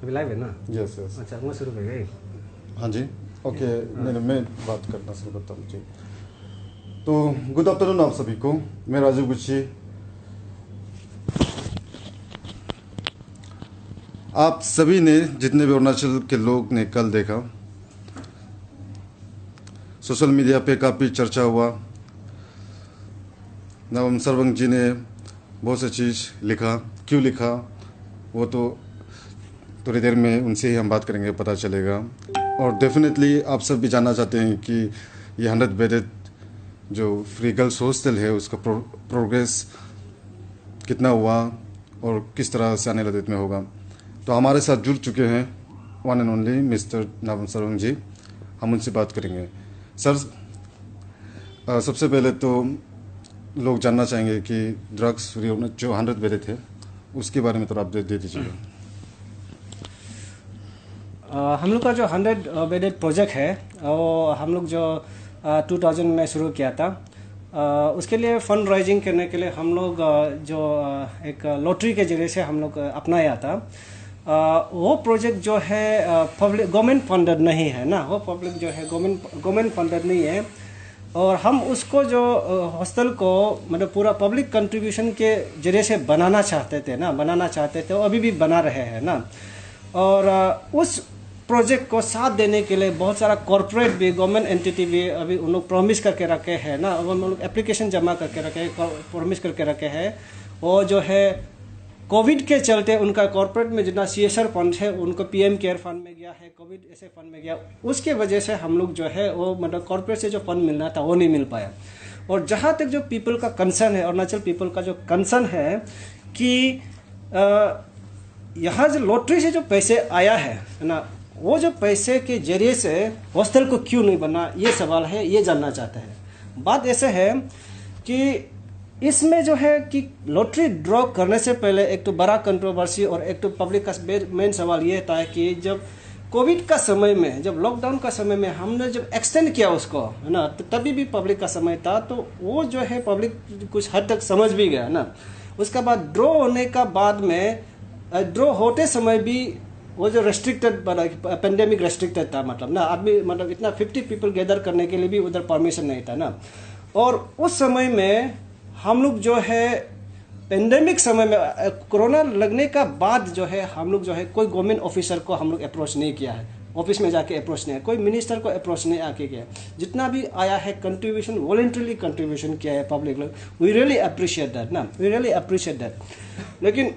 अभी लाइव है ना? Yes yes. अच्छा, मैं शुरू कर गई। हाँ जी, ओके। नहीं, मैं बात करना शुरू करता हूँ जी। तो गुड आफ्टरनून आप सभी को। मैं राजीव गुच्छी। आप सभी ने, जितने भी अरुणाचल के लोग ने कल देखा, सोशल मीडिया पे काफ़ी चर्चा हुआ। नवम सर्वंग जी ने बहुत सी चीज़ लिखा। क्यों लिखा वो तो थोड़ी देर में उनसे ही हम बात करेंगे, पता चलेगा। और डेफिनेटली आप सब भी जानना चाहते हैं कि ये 100 बेडेड जो फ्री गर्ल्स हॉस्टल है उसका प्रोग्रेस कितना हुआ और किस तरह से आने वाले दिन में होगा। तो हमारे साथ जुड़ चुके हैं वन एंड ओनली मिस्टर नवम सर्वंग जी। हम उनसे बात करेंगे। सर, सबसे पहले तो लोग जानना चाहेंगे कि ड्रग्स फ्री जो 100 बेडेड थे उसके बारे में थोड़ा अपडेट दे दीजिएगा। हम लोग का जो 100 बेडेड प्रोजेक्ट है वो हम लोग जो 2000 में शुरू किया था। उसके लिए फंड राइजिंग करने के लिए हम लोग जो एक लॉटरी के जरिए से हम लोग अपनाया था। वो प्रोजेक्ट जो है पब्लिक गवर्नमेंट फंडेड नहीं है ना, वो पब्लिक जो है गवर्नमेंट फंडेड नहीं है। और हम उसको जो हॉस्टल को मतलब पूरा पब्लिक कंट्रीब्यूशन के जरिए से बनाना चाहते थे, वो अभी भी बना रहे हैं ना। और उस प्रोजेक्ट को साथ देने के लिए बहुत सारा कॉर्पोरेट भी, गवर्नमेंट एंटिटी भी अभी उन लोग प्रॉमिस करके रखे हैं ना। वो लोग एप्लीकेशन जमा करके रखे, प्रॉमिस करके रखे हैं। वो जो है कोविड के चलते उनका कॉर्पोरेट में जितना CSR फंड है उनको PM केयर फंड में गया है, कोविड ऐसे फंड में गया। उसके वजह से हम लोग जो है वो मतलब कॉर्पोरेट से जो फंड मिलना था वो नहीं मिल पाया। और जहाँ तक जो पीपल का कंसर्न है, अरुणाचल पीपल का जो कंसर्न है कि यहाँ जो लॉटरी से जो पैसे आया है ना, वो जो पैसे के जरिए से हॉस्टल को क्यों नहीं बना, ये सवाल है, ये जानना चाहते हैं। बात ऐसे है कि इसमें जो है कि लॉटरी ड्रॉ करने से पहले एक तो बड़ा कंट्रोवर्सी और एक तो पब्लिक का मेन सवाल ये था कि जब कोविड का समय में, जब लॉकडाउन का समय में हमने जब एक्सटेंड किया उसको है ना, तो तभी भी पब्लिक का समय था, तो वो जो है पब्लिक कुछ हद तक समझ भी गया ना। उसके बाद ड्रॉ होने का बाद में, ड्रॉ होते समय भी वो जो रेस्ट्रिक्टेड पेंडेमिक रेस्ट्रिक्टेड था, मतलब ना आदमी मतलब इतना 50 पीपल गैदर करने के लिए भी उधर परमिशन नहीं था ना। और उस समय में हम लोग जो है पेंडेमिक समय में, कोरोना लगने का बाद जो है हम लोग जो है कोई गवर्नमेंट ऑफिसर को हम लोग अप्रोच नहीं किया है, ऑफिस में जाके अप्रोच नहीं है, कोई मिनिस्टर को अप्रोच नहीं आके किया। जितना भी आया है कंट्रीब्यूशन, वॉलंटरीली कंट्रीब्यूशन किया है पब्लिक लोग। वी रियली अप्रिशिएट दैट ना, वी रियली अप्रिशिएट दैट। लेकिन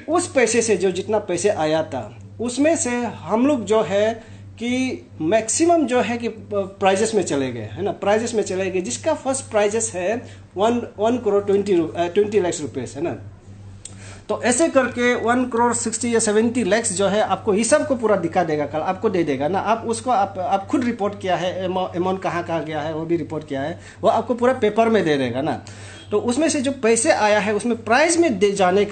उस पैसे से जो जितना पैसे आया था उसमें से हम लोग जो है कि मैक्सिमम जो है कि प्राइजेस में चले गए है ना, प्राइजेस में चले गए, जिसका फर्स्ट प्राइजेस है 1 करोड़ 20 लाख रुपये है ना। तो ऐसे करके 1 करोड़ 60 या 70 लाख जो है आपको हिसाब को पूरा दिखा देगा, कल आपको दे देगा ना। आप उसको आप खुद रिपोर्ट किया है, अमाउंट कहाँ गया है वो भी रिपोर्ट किया है, वो आपको पूरा पेपर में दे देगा ना। तो उसमें से जो पैसे आया है उसमें प्राइज में जाने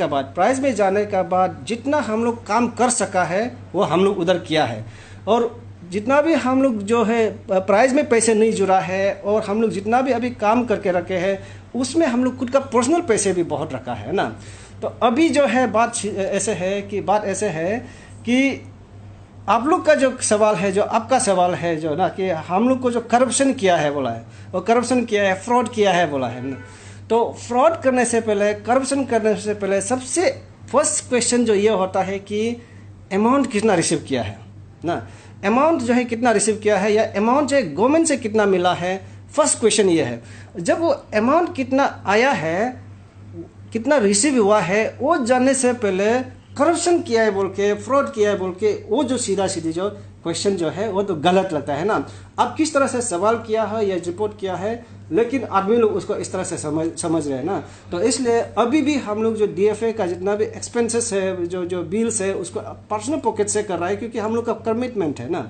के बाद जितना हम लोग काम कर सका है वो हम लोग उधर किया है। और जितना भी हम लोग जो है प्राइज में पैसे नहीं जुड़ा है, और हम लोग जितना भी अभी काम करके रखे हैं उसमें हम लोग खुद का पर्सनल पैसे भी बहुत रखा है ना। तो अभी जो है बात ऐसे है कि आप लोग का जो सवाल है, जो आपका सवाल है जो ना, कि हम लोग को जो करप्शन किया है बोला है, वो करप्शन किया है, फ्रॉड किया है बोला है ना। तो फ्रॉड करने से पहले, करप्शन करने से पहले सबसे फर्स्ट क्वेश्चन जो ये होता है कि अमाउंट कितना रिसीव किया है ना, अमाउंट जो है कितना रिसीव किया है, या अमाउंट जो है गवर्नमेंट से कितना मिला है। फर्स्ट क्वेश्चन ये है। जब वो अमाउंट कितना आया है, कितना रिसीव हुआ है, वो जानने से पहले करप्शन किया है बोल के, फ्रॉड किया है बोल के, वो जो सीधी जो क्वेश्चन जो है वो तो गलत लगता है ना। आप किस तरह से सवाल किया है या रिपोर्ट किया है, लेकिन आदमी लोग उसको इस तरह से समझ रहे हैं ना। तो इसलिए अभी भी हम लोग जो DFA का जितना भी एक्सपेंसेस है, जो बिल्स है, उसको पर्सनल पॉकेट से कर रहा है, क्योंकि हम लोग का कमिटमेंट है ना।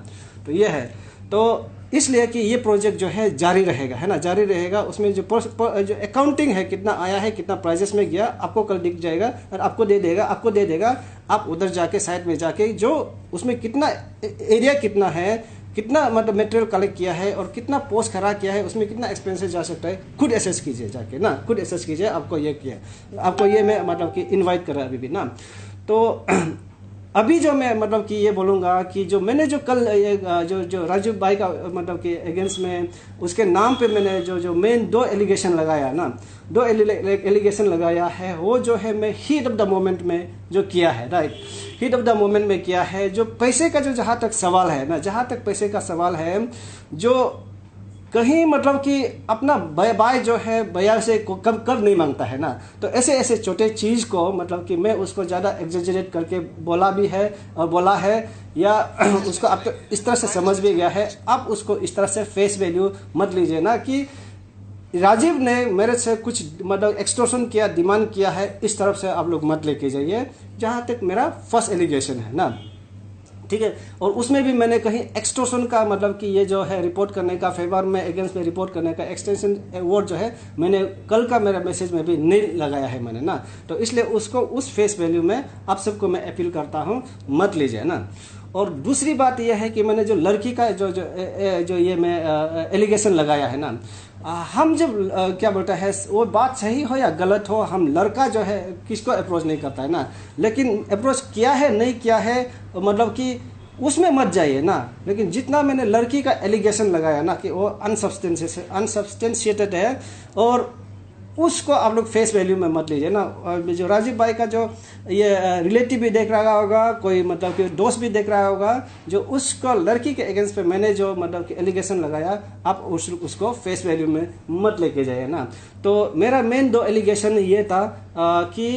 तो ये है, तो इसलिए कि ये प्रोजेक्ट जो है जारी रहेगा है ना, जारी रहेगा। उसमें जो अकाउंटिंग है, कितना आया है, कितना प्राइजेस में गया, आपको कल दिख जाएगा और आपको दे देगा। आप उधर जाके साइड में जाके जो उसमें कितना एरिया कितना है, कितना मतलब मटेरियल कलेक्ट किया है और कितना पोस्ट खड़ा किया है, उसमें कितना एक्सपेंसेस जा सकता है, खुद एसेस कीजिए जाके ना, खुद एसेस कीजिए। आपको ये किया, आपको ये मैं मतलब कि इनवाइट कर रहा अभी भी ना। तो अभी जो मैं मतलब कि ये बोलूँगा कि जो मैंने जो कल जो राजीव भाई का मतलब कि अगेंस्ट में उसके नाम पे मैंने जो मेन 2 एलिगेशन लगाया ना, 2 एलिगेशन लगाया है, वो जो है मैं हीट ऑफ द मोमेंट में जो किया है, right, heat of the moment में किया है। जो पैसे का जो जहाँ तक सवाल है ना, जहाँ तक पैसे का सवाल है, जो कहीं मतलब कि अपना बाय जो है भैया से कब कब नहीं मांगता है ना, तो ऐसे ऐसे छोटे चीज़ को मतलब कि मैं उसको ज़्यादा एग्जेजरेट करके बोला भी है और बोला है, या उसको अब तो इस तरह से समझ भी गया है। आप उसको इस तरह से फेस वैल्यू मत लीजिए ना कि राजीव ने मेरे से कुछ मतलब एक्सटॉर्शन किया, डिमांड किया है, इस तरफ से आप लोग मत लेके जाइए, जहाँ तक मेरा फर्स्ट एलिगेशन है ना, ठीक है। और उसमें भी मैंने कहीं एक्सटॉर्शन का मतलब कि ये जो है रिपोर्ट करने का, फेवर में अगेंस्ट में रिपोर्ट करने का एक्सटेंशन वर्ड जो है मैंने कल का मेरा मैसेज में भी नहीं लगाया है मैंने ना, तो इसलिए उसको उस फेस वैल्यू में आप सबको मैं अपील करता हूँ, मत लीजिए ना। और दूसरी बात यह है कि मैंने जो लड़की का जो ये मैं एलिगेशन लगाया है ना, हम जब क्या बोलता है, वो बात सही हो या गलत हो, हम लड़का जो है किसको अप्रोच नहीं करता है ना, लेकिन अप्रोच किया है नहीं किया है मतलब कि उसमें मत जाइए ना। लेकिन जितना मैंने लड़की का एलिगेशन लगाया ना कि वो अनसब्सटेंशिएटेड है, और उसको आप लोग फेस वैल्यू में मत लीजिए ना। और जो राजीव भाई का जो ये रिलेटिव भी देख रहा होगा, कोई मतलब कि दोस्त भी देख रहा होगा, जो उसको लड़की के अगेंस्ट पे मैंने जो मतलब कि एलिगेशन लगाया, आप उसको फेस वैल्यू में मत लेके जाइए ना। तो मेरा मेन 2 एलिगेशन ये था कि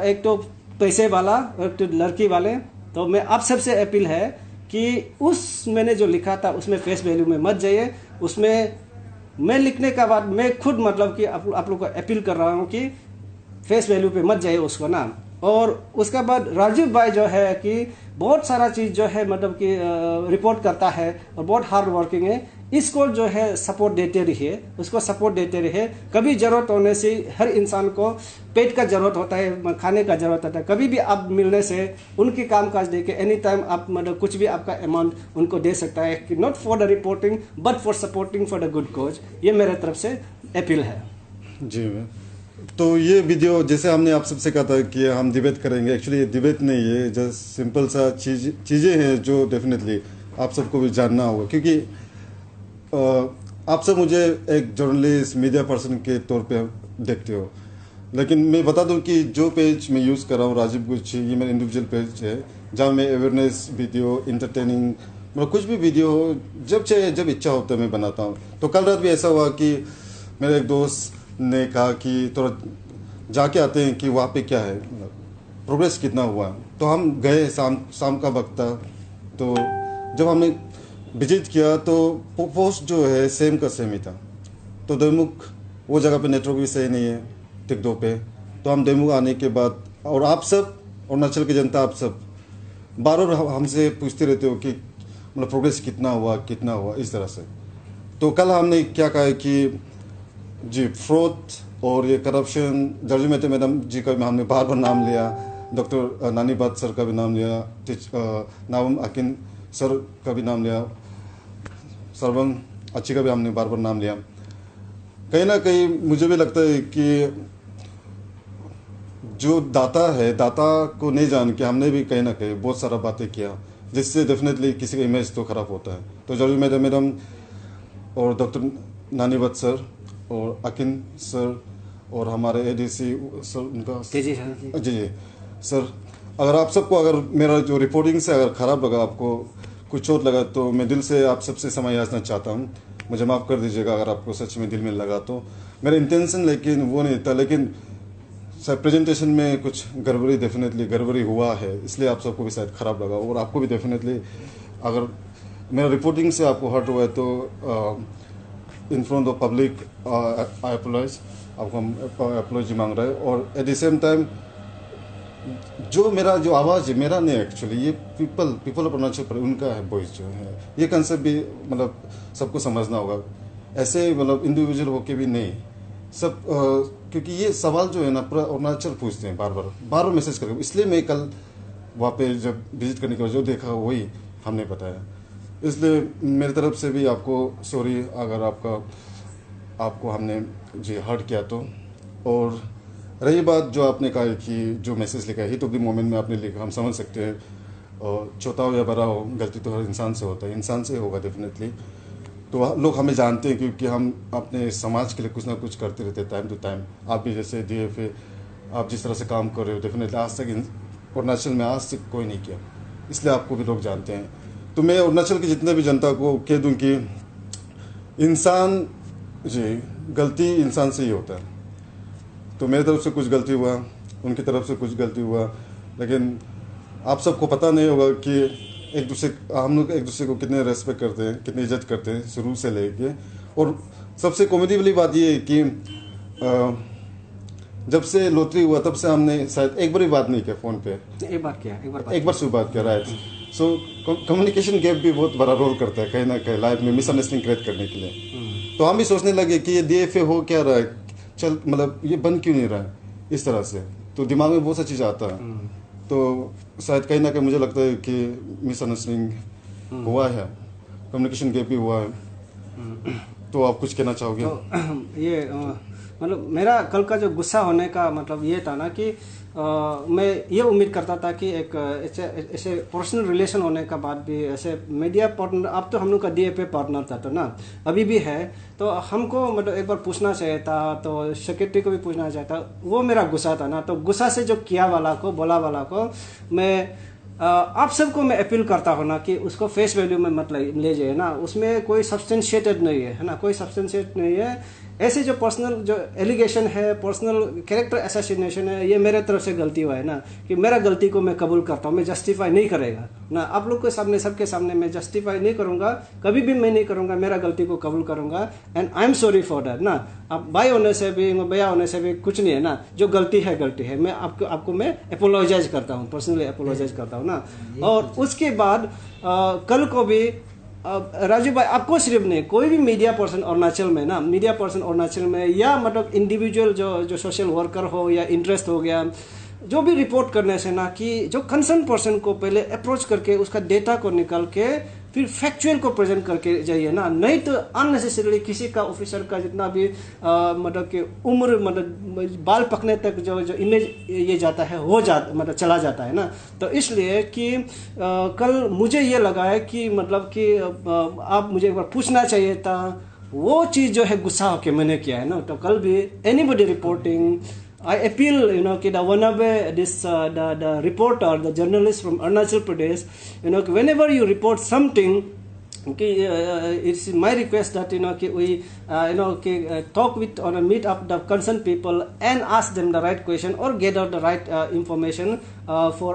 एक तो पैसे वाला और एक तो लड़की वाले। तो मैं आप सबसे अपील है कि उस मैंने जो लिखा था उसमें फेस वैल्यू में मत जाइए। उसमें मैं लिखने का बाद मैं खुद मतलब कि आप लोग को अपील कर रहा हूँ कि फेस वैल्यू पे मत जाइए उसको ना। और उसके बाद राजीव भाई जो है कि बहुत सारा चीज़ जो है मतलब कि रिपोर्ट करता है और बहुत हार्ड वर्किंग है, इसको जो है सपोर्ट देते रहिए, उसको सपोर्ट देते रहिए। कभी ज़रूरत होने से हर इंसान को पेट का ज़रूरत होता है, खाने का ज़रूरत होता है, कभी भी आप मिलने से उनकी कामकाज देके एनी टाइम आप मतलब कुछ भी आपका अमाउंट उनको दे सकता है कि not for the reporting but for supporting for the good cause. ये मेरे तरफ से अपील है। जी मैम, तो ये वीडियो जैसे हमने आप सबसे कहा था कि हम डिबेट करेंगे, एक्चुअली ये डिबेट नहीं है, जस्ट सिंपल सा चीज़ें हैं जो डेफिनेटली आप सबको भी जानना होगा। क्योंकि आप सब मुझे एक जर्नलिस्ट मीडिया पर्सन के तौर पे देखते हो, लेकिन मैं बता दूं कि जो पेज मैं यूज़ कर रहा हूँ राजीव गुच्छी, ये मेरा इंडिविजुअल पेज है, जहाँ मैं अवेयरनेस वीडियो, इंटरटेनिंग मतलब कुछ भी वीडियो हो जब इच्छा होता है मैं बनाता हूँ। तो कल रात भी ऐसा हुआ कि मेरे एक दोस्त ने कहा कि थोड़ा जाके आते हैं कि वहाँ पे क्या है, प्रोग्रेस कितना हुआ। तो हम गए, शाम का वक्त था। तो जब हमने विजिट किया तो पोस्ट जो है सेम का सेम ही था। तो दैमुख वो जगह पे नेटवर्क भी सही नहीं है टिकटो पे। तो हम दैमुख आने के बाद, और आप सब अरुणाचल की जनता आप सब बार बार हमसे पूछते रहते हो कि मतलब प्रोग्रेस कितना हुआ इस तरह से। तो कल हमने क्या कहा कि जी फ्रॉड और ये करप्शन, जर्जी मेटे मैडम जी का भी हमने बार बार नाम लिया, डॉक्टर नानी बात सर का भी नाम लिया, नावम अकिन सर का भी नाम लिया, सर्वम अच्छी का भी हमने बार बार नाम लिया। कहीं ना कहीं मुझे भी लगता है कि जो दाता है, दाता को नहीं जान के हमने भी कहीं ना कहीं बहुत सारा बातें किया, जिससे डेफिनेटली किसी का इमेज तो खराब होता है। तो जर्जी मैडम और डॉक्टर नानी बात सर और अकिन सर और हमारे एडीसी सर, उनका जी सर, अगर आप सबको अगर मेरा जो रिपोर्टिंग से अगर ख़राब लगा, आपको कुछ चोट लगा, तो मैं दिल से आप सबसे क्षमा याचना चाहता हूँ। मुझे माफ़ कर दीजिएगा अगर आपको सच में दिल में लगा तो। मेरा इंटेंशन लेकिन वो नहीं था, लेकिन शायद प्रेजेंटेशन में कुछ गड़बड़ी हुआ है, इसलिए आप सबको भी शायद ख़राब लगा। और आपको भी डेफिनेटली अगर मेरा रिपोर्टिंग से आपको हर्ट हुआ है तो in front of public I apologise, आपको हम अपोलॉजी मांग रहे हैं। और एट द सेम टाइम जो मेरा जो आवाज़ है मेरा नहीं, एक्चुअली ये पीपल ऑफ अरुणाचल प्रदेश उनका है वॉइस जो है। ये कंसेप्ट भी मतलब सबको समझना होगा, ऐसे मतलब इंडिविजुअल होके भी नहीं सब क्योंकि ये सवाल जो है ना पूरा अरुणाचल पूछते हैं बार बार मैसेज करके। इसलिए मैं कल वहाँ पे जब विजिट करने के बाद जो देखा वही हमने बताया। इसलिए मेरी तरफ से भी आपको सॉरी अगर आपको हमने जी हर्ट किया तो। और रही बात जो आपने कहा कि जो मैसेज लिखा है हिट ऑफ द मोमेंट में आपने लिखा, हम समझ सकते हैं, और छोटा हो या बड़ा हो, गलती तो हर इंसान से होता है, इंसान से होगा डेफिनेटली। तो लोग हमें जानते हैं क्योंकि हम अपने समाज के लिए कुछ ना कुछ करते रहते हैं टाइम टू टाइम। आप भी जैसे DFA आप जिस तरह से काम कर रहे हो, डेफिनेटली आज तक अरुणाचल में आज तक कोई नहीं किया, इसलिए आपको भी लोग जानते हैं। तो मैं अरुणाचल की जितने भी जनता को कह दूं कि इंसान जी गलती इंसान से ही होता है। तो मेरी तरफ से कुछ गलती हुआ, उनकी तरफ से कुछ गलती हुआ, लेकिन आप सबको पता नहीं होगा कि हम लोग एक दूसरे को कितने रेस्पेक्ट करते हैं, कितनी इज्जत करते हैं शुरू से लेके। और सबसे कॉमेडी वाली बात ये है कि जब से लॉटरी हुआ तब से हमने शायद एक बार भी बात नहीं किया फ़ोन पे। एक बार से बात किया, राइट। सो कम्युनिकेशन गैप भी बहुत बड़ा रोल करता है कहीं ना कहीं लाइफ में मिसअंडरस्टैंडिंग क्रिएट करने के लिए। तो हम भी सोचने लगे कि ये DFA हो क्या रहा है, चल मतलब ये बन क्यों नहीं रहा है इस तरह से। तो दिमाग में बहुत सा चीज़ आता है। तो शायद कहीं ना कहीं मुझे लगता है कि मिसअंडरस्टैंडिंग हुआ है, कम्युनिकेशन गैप भी हुआ है। तो आप कुछ कहना चाहोगे? तो ये मतलब मेरा कल का जो गुस्सा होने का मतलब ये था ना कि मैं ये उम्मीद करता था कि एक ऐसे पर्सनल रिलेशन होने का बाद भी ऐसे मीडिया पार्टनर, अब तो हम लोग का DFA पार्टनर था तो ना अभी भी है, तो हमको मतलब एक बार पूछना चाहिए था, तो सेक्रेटरी को भी पूछना चाहिए था। वो मेरा गुस्सा था ना, तो गुस्सा से जो किया वाला को बोला वाला को मैं आप सबको मैं अपील करता हूँ ना कि उसको फेस वैल्यू में मत ले जाइए ना, उसमें कोई सब्सटेंशिएटेड नहीं है ना, कोई सब्सटेंशिएट नहीं है। ऐसे जो पर्सनल जो एलिगेशन है, पर्सनल कैरेक्टर असैसिनेशन है, ये मेरे तरफ से गलती हुआ है ना, कि मेरा गलती को मैं कबूल करता हूँ, मैं जस्टिफाई नहीं करेगा ना, आप लोग के सामने सबके सामने मैं जस्टिफाई नहीं करूँगा, कभी भी मैं नहीं करूँगा, मेरा गलती को कबूल करूँगा। And I am sorry for that ना। अब भाई होने से भी भैया होने से भी कुछ नहीं है ना, जो गलती है गलती है। मैं आपको मैं अपोलोजाइज करता हूँ, पर्सनली अपोलोजाइज करता हूँ ना। और उसके बाद कल को भी राजू भाई आपको सिर्फ नहीं, कोई भी मीडिया पर्सन अरुणाचल में ना, मीडिया पर्सन अरुणाचल में या मतलब इंडिविजुअल जो सोशल वर्कर हो या इंटरेस्ट हो गया, जो भी रिपोर्ट करने से ना कि जो कंसर्न पर्सन को पहले अप्रोच करके उसका डेटा को निकाल के फिर फैक्चुअल को प्रेजेंट करके जाइए ना, नहीं तो अननेसेसरीली किसी का ऑफिसर का जितना भी मतलब कि उम्र मतलब बाल पकने तक जो इमेज ये जाता है मतलब चला जाता है ना। तो इसलिए कि कल मुझे ये लगा है कि मतलब कि आप मुझे एक बार पूछना चाहिए था, वो चीज़ जो है गुस्सा होकर मैंने किया है ना। तो कल भी एनीबडी रिपोर्टिंग, I appeal, कि the whenever the reporter, the journalist from Arunachal Pradesh, whenever you report something, it's my request that we talk with or meet up the concerned people and ask them the right question or gather the right information for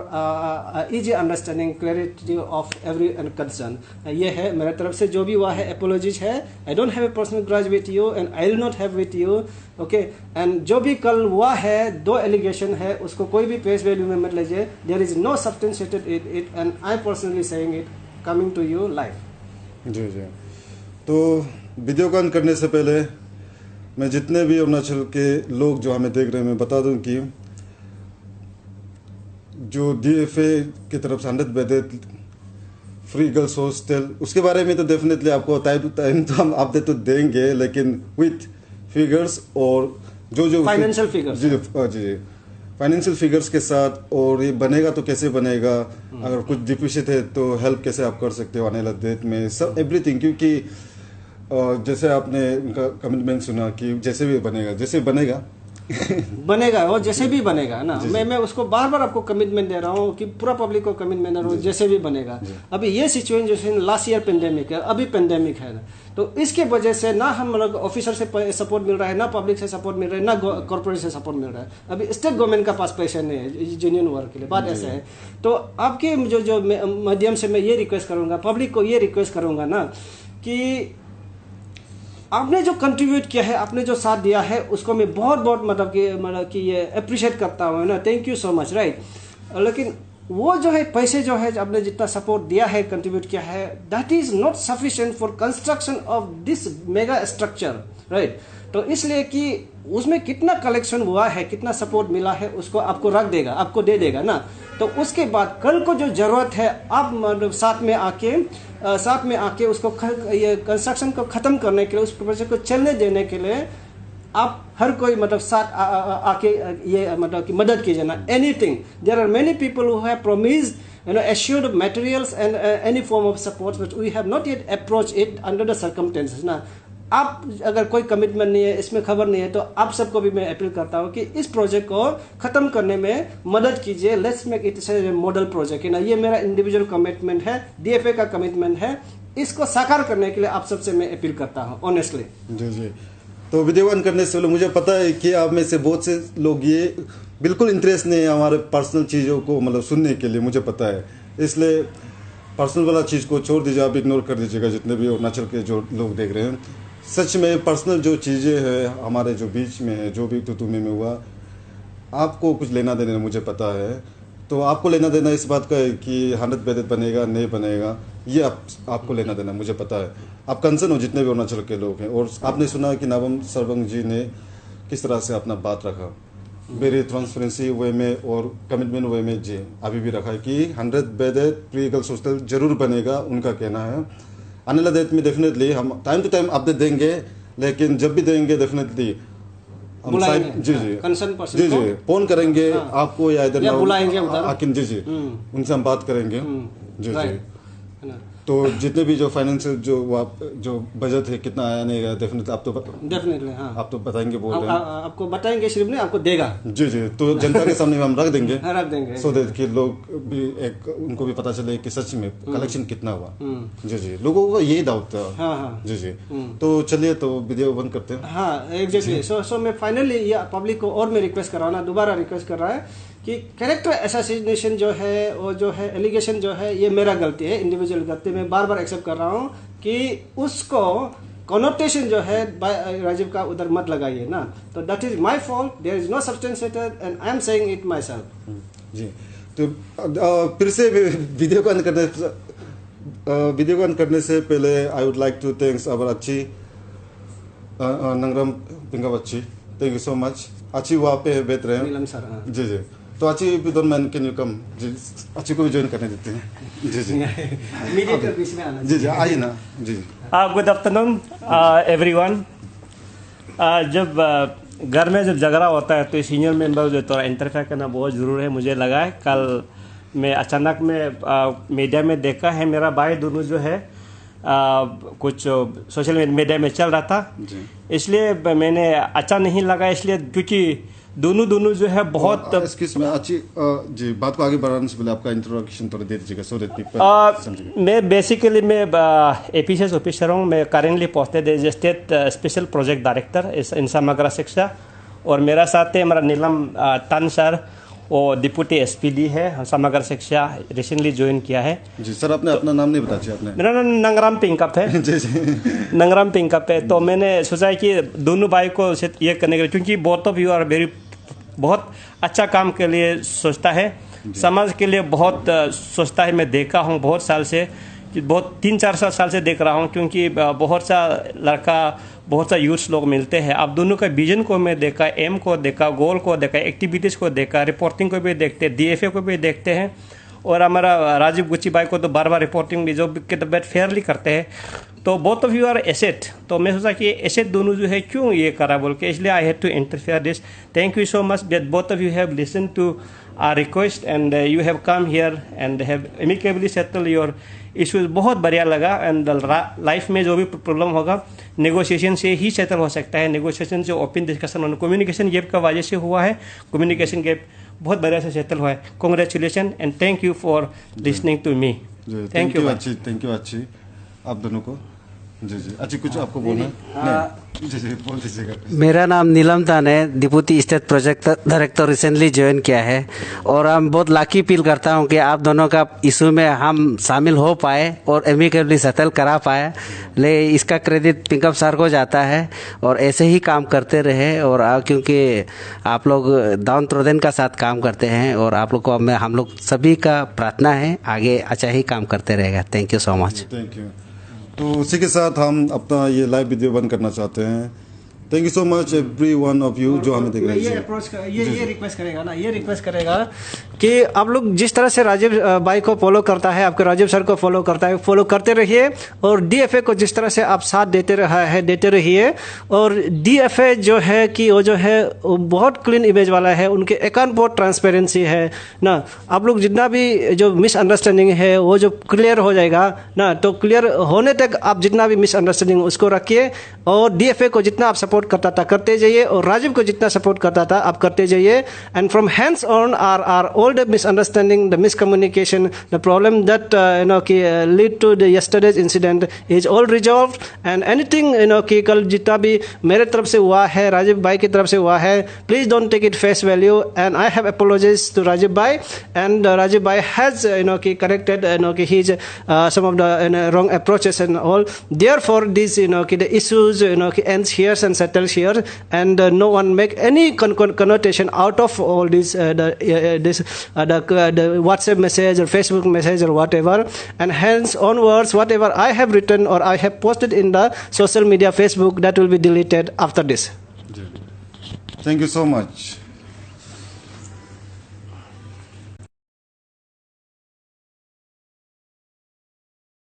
easy understanding, clarity of every concern. ये है मेरे तरफ से जो भी हुआ है, apologies है। I don't have a personal grudge with you and I will not have with you, okay? And जो भी कल हुआ है, 2 एलिगेशन है, उसको कोई भी फेस वैल्यू में मत लीजिए। There is no substantiated it and I personally saying it coming to you live. जी। तो वीडियो कॉल करने से पहले मैं जितने भी अरुणाचल के लोग जो हमें देख रहे हैं, मैं बता दूं कि जो DFA की तरफ से 100 बेडेड फ्री गर्ल्स हॉस्टल, उसके बारे में तो डेफिनेटली आपको टाइम टू टाइम तो हम अपडेट तो देंगे, लेकिन विथ फिगर्स और जो फाइनेंशियल फिगर्स जी फाइनेंशियल फिगर्स के साथ, और ये बनेगा तो कैसे बनेगा, अगर कुछ डिफिशिट है तो हेल्प कैसे आप कर सकते हो आने वाले डेट में, सब एवरीथिंग। क्योंकि जैसे आपने उनका कमिटमेंट सुना कि जैसे भी बनेगा बनेगा और जैसे भी बनेगा ना, मैं उसको बार बार आपको कमिटमेंट दे रहा हूँ कि पूरा पब्लिक को कमिटमेंट दे रहा हूँ, जैसे भी बनेगा। अभी ये सिचुएशन लास्ट ईयर पेंडेमिक है, अभी पेंडेमिक है ना, तो इसके वजह से ना हम लोग ऑफिसर से सपोर्ट मिल रहा है, ना पब्लिक से सपोर्ट मिल रहा है, ना कॉर्पोरेट से सपोर्ट मिल रहा है। अभी स्टेट गवर्नमेंट का पास पैसे नहीं है जेन्युइन वर्क के लिए, बात ऐसा है। तो आपके जो माध्यम से मैं ये रिक्वेस्ट करूँगा, पब्लिक को ये रिक्वेस्ट करूँगा ना कि आपने जो कंट्रीब्यूट किया है, आपने जो साथ दिया है, उसको मैं बहुत मतलब कि ये अप्रिशिएट करता हूँ ना, thank you so much, right. लेकिन वो जो है पैसे जो है आपने जितना सपोर्ट दिया है, कंट्रीब्यूट किया है, that is not sufficient for construction of this mega structure, right. तो इसलिए कि उसमें कितना कलेक्शन हुआ है, कितना सपोर्ट मिला है, उसको आपको रख देगा, आपको दे देगा ना। तो उसके बाद कल को जो जरूरत है, आप मतलब साथ में आके उसको ये कंस्ट्रक्शन को खत्म करने के लिए, उस प्रोजेक्ट को चलने देने के लिए आप हर कोई मतलब साथ आके ये मतलब कि मदद कीजिए ना, anything. There are many people who have promised assured materials and any form of support, but we have not yet approached it under the circumstances ना। आप अगर कोई कमिटमेंट नहीं है, इसमें खबर नहीं है, तो आप सबको भी मैं अपील करता हूँ कि इस प्रोजेक्ट को ख़त्म करने में मदद कीजिए। Let's make it A model project है ना। ये मेरा इंडिविजुअल कमिटमेंट है, DFA का कमिटमेंट है। इसको साकार करने के लिए आप सबसे मैं अपील करता हूँ ऑनेस्टली। जी जी। तो वीडियो ऑन करने से पहले मुझे पता है कि आप में से बहुत से लोग ये बिल्कुल इंटरेस्ट नहीं है हमारे पर्सनल चीज़ों को मतलब सुनने के लिए, मुझे पता है। इसलिए पर्सनल वाला चीज़ को छोड़ दीजिए, आप इग्नोर कर दीजिएगा जितने भी अरुणाचल के जो लोग देख रहे हैं। सच में पर्सनल जो चीज़ें हैं हमारे जो बीच में है, जो भी तुतुमी में हुआ, आपको कुछ लेना देना मुझे पता है। तो आपको लेना देना इस बात का है कि 100 बेडेड बनेगा नहीं बनेगा, ये आपको लेना देना मुझे पता है। आप कंसर्न हो जितने भी अरुणाचल के लोग हैं। और आपने सुना कि नाबम सरवंग जी ने किस तरह से अपना बात रखा, वेरी ट्रांसपेरेंसी वे में और कमिटमेंट वे में जी अभी भी रखा है कि 100 बेडेड प्री गर्ल्स हॉस्टल जरूर बनेगा, उनका कहना है। आने वाले डेट में डेफिनेटली हम टाइम टू टाइम अपडेट देंगे, लेकिन जब भी देंगे डेफिनेटली हम जी जी कंसर्न पर्सन जी जी फोन करेंगे आपको या इधर बुलाएंगे उधर, आकिन जी जी उनसे हम बात करेंगे जी जी। तो जितने भी जो फाइनेंशियल जो बजट है कितना आया नहीं गया, डेफिनेटली आप तो बताएंगे बोल रहे हैं। आपको बताएंगे, सिर्फ नहीं आपको देगा। जी जी। तो जनता के सामने हम रख देंगे सो दैट कि लोग भी उनको भी पता चले कि सच में कलेक्शन कितना हुआ। जी जी। लोगों को यही डाउट था। जी जी। तो चलिए तो वीडियो बंद करते हैं। हाँ एग्जैक्टली। सो मैं फाइनली ये पब्लिक को और मैं रिक्वेस्ट कर रहा हूँ ना, दोबारा रिक्वेस्ट कर रहा है कि कैरेक्टर असैसिनेशन जो है और जो है एलिगेशन जो है, ये मेरा गलती है, इंडिविजुअल गलती। मैं बार बार एक्सेप्ट कर रहा हूँ कि उसको कॉनोटेशन जो है राजीव का उधर मत लगाइए ना। तो that is my fault, there is no substantiated and I am saying it myself. जी। तो फिर से वीडियो को ऑन करने से पहले I would like to thanks our अच्छी नंगरम पिंगम अच्छी, थैंक यू सो मच। अच्छी वहाँ पे बैठ रहे हैं सर। जी जी। तो अच्छी don't man can you come जी, अच्छी को भी ज्वाइन करने देते हैं जी जी। मीडिएटर बीच में आना जी जी, आइए ना जी। Good afternoon everyone. जब घर में जब झगड़ा होता है तो सीनियर मेंबर जो थोड़ा इंटरफेयर करना बहुत ज़रूरी है। मुझे लगा है कल मैं अचानक में मीडिया में देखा है, मेरा भाई दोनों जो है कुछ सोशल मीडिया में चल रहा था, इसलिए मैंने अच्छा नहीं लगा, इसलिए क्योंकि दोनों जो है बहुत अच्छी जी। बात को आगे बढ़ाने से पहले आपका इंट्रोडक्शन थोड़ा दे दीजिएगा सो दैट पीपल। मैं बेसिकली मैं APCS ऑफिसर हूँ। मैं currently posted as state special project director in Samagra Shiksha, और मेरा साथ है हमारा नीलम तन सर, वो डिप्टी SPD है समग्र शिक्षा, रिसेंटली ज्वाइन किया है। जी सर, आपने अपना नाम नहीं बताया आपने। मेरा नाम नंगराम पिंकअप है। जी जी। नंगराम पिंकअप है। तो मैंने सोचा कि दोनों भाई को ये करने के लिए, क्योंकि both of you are very बहुत अच्छा काम के लिए सोचता है, समाज के लिए बहुत सोचता है। मैं देखा हूँ बहुत साल से, बहुत 3-4 साल से देख रहा हूँ, क्योंकि बहुत सा लड़का बहुत सा यूथ्स लोग मिलते हैं। आप दोनों का विजन को मैं देखा, एम को देखा, गोल को देखा, एक्टिविटीज़ को देखा, रिपोर्टिंग को भी देखते, DFA को भी देखते हैं। और हमारा राजीव गुच्ची भाई को तो बार बार रिपोर्टिंग भी जो के तो बेट फेयरली करते हैं। तो both of you are asset. तो मैं सोचा कि एसेट दोनों जो है क्यों ये करा बोल के, इसलिए I had to interfere this. Thank you so much that both of you have listen to our request and you have come here and have amicably settle your issues. बहुत बढ़िया लगा। एंड लाइफ में जो भी problem होगा negotiation से ही settle हो सकता है। नेगोशिएशन से ओपन डिस्कशन होना, कम्युनिकेशन गैप का वजह से हुआ है, कम्युनिकेशन गैप बहुत बढ़िया से सेटल हुआ है। Congratulation and thank you for listening to me. Thank you अच्छी, थैंक यू अच्छी आप दोनों को। जी जी। अच्छी कुछ आपको बोलना है? जी जी बोल दीजिएगा। मेरा नाम नीलम तान है, deputy state project director, recently join किया है। और हम बहुत लाकी फील करता हूं कि आप दोनों का इशू में हम शामिल हो पाए और एमिकेबली सेटल करा पाए। ले इसका क्रेडिट पिंकअप सर को जाता है, और ऐसे ही काम करते रहे। और क्योंकि आप लोग डाउन ट्रोडन का साथ काम करते हैं, और आप लोग को हम लोग सभी का प्रार्थना है आगे अच्छा ही काम करते रहेगा। Thank you so much. Thank you. तो उसी के साथ हम अपना ये लाइव वीडियो बंद करना चाहते हैं। Thank you so much every one of you जो हमें देख रहे ये हैं। अप्रोच ये रिक्वेस्ट करेगा ना, ये रिक्वेस्ट करेगा कि आप लोग जिस तरह से राजीव भाई को फॉलो करता है, आपके राजीव सर को फॉलो करता है, फॉलो करते रहिए। और डीएफए को जिस तरह से आप साथ देते रहिए। और डीएफए जो है कि वो जो है वो बहुत क्लीन इमेज वाला है, उनके अकाउंट बहुत ट्रांसपेरेंसी है ना। आप लोग जितना भी जो मिसअंडरस्टैंडिंग है वो जो क्लियर हो जाएगा ना, तो क्लियर होने तक आप जितना भी मिसअंडरस्टैंडिंग उसको रखिए। और डीएफए को जितना आप सपोर्ट करता था करते जाइए, और राजीव को जितना सपोर्ट करता था आप करते जाइए। And from hands on are all the misunderstanding, the miscommunication, the problem that कि lead to the yesterday's incident is all resolve. And anything कि कल जितना भी मेरे तरफ से हुआ है, राजीव भाई की तरफ से हुआ है, please don't take it face value. And I have apologize to Rajiv भाई, एंड राजीव भाई हैज कि करेक्टेड कि his some of the wrong approaches and all. Therefore these the issues ends here and settles here, and no one make any connotation out of all this the WhatsApp message or Facebook message or whatever. And hence onwards, whatever I have written or I have posted in the social media Facebook, that will be deleted after this. Thank you so much.